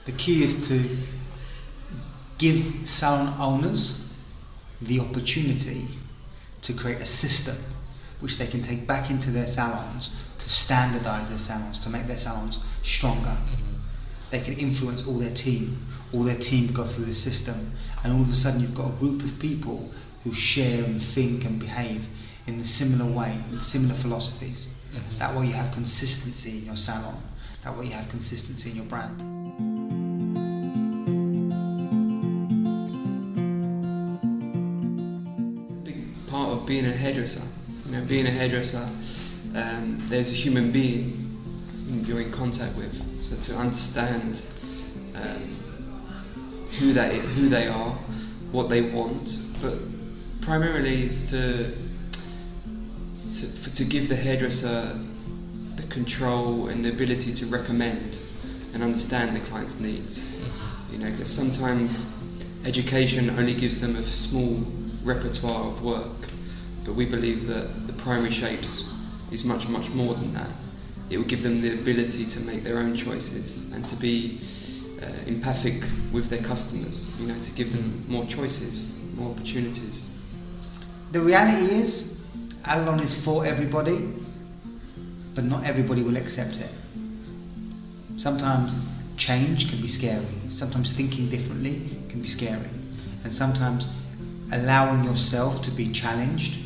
The key is to give salon owners the opportunity to create a system which they can take back into their salons to standardise their salons, to make their salons stronger. They can influence all their team go through the system, and all of a sudden you've got a group of people who share and think and behave in a similar way, with similar philosophies. That way you have consistency in your salon, that way you have consistency in your brand. A big part of being a hairdresser, being a hairdresser, there's a human being you're in contact with, so to understand who they are, what they want, but primarily is to give the hairdresser the control and the ability to recommend and understand the client's needs. Because sometimes education only gives them a small repertoire of work, but we believe that the primary shapes is much more than that. It will give them the ability to make their own choices and to be empathic with their customers, to give them more choices, more opportunities. The reality is, AllilON is for everybody, but not everybody will accept it. Sometimes change can be scary, sometimes thinking differently can be scary, and sometimes allowing yourself to be challenged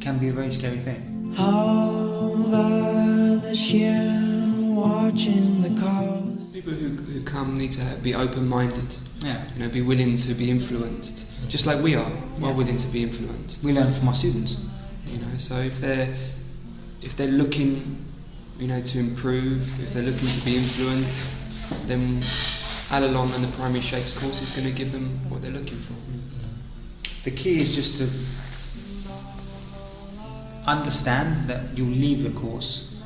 can be a very scary thing. Over this year, watching the cars. People who come need to be open-minded, Yeah. Be willing to be influenced, just like we are. We're willing to be influenced. We learn from our students. So if they're looking, to improve, if they're looking to be influenced, then AllilON and the Primary Shapes course is going to give them what they're looking for. The key is just to understand that you'll leave the course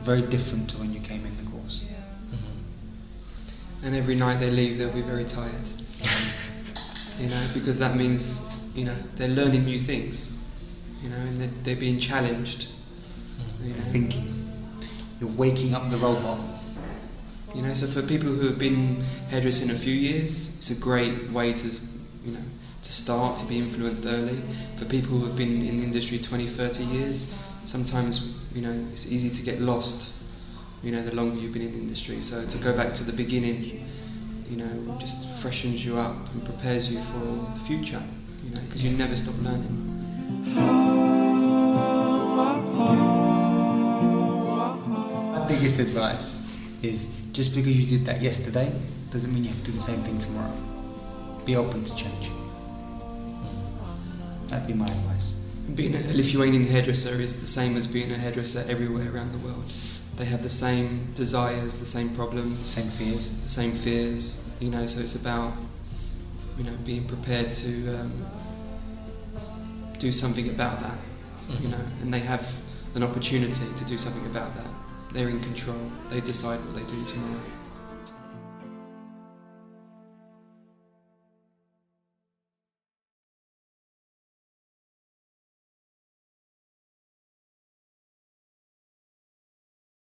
very different to when you came in the course. And every night they leave, they'll be very tired. Because that means, they're learning new things, and they're being challenged. You're thinking. You're waking up the robot. So for people who have been hairdressing a few years, it's a great way to start, to be influenced early. For people who have been in the industry 20, 30 years, sometimes, it's easy to get lost, the longer you've been in the industry. So to go back to the beginning, just freshens you up and prepares you for the future, because you never stop learning. My biggest advice is, just because you did that yesterday doesn't mean you have to do the same thing tomorrow. Be open to change. That'd be my advice. Being a Lithuanian hairdresser is the same as being a hairdresser everywhere around the world. They have the same desires, the same problems, Same fears. the same fears. So it's about being prepared to do something about that. And they have an opportunity to do something about that. They're in control. They decide what they do tomorrow.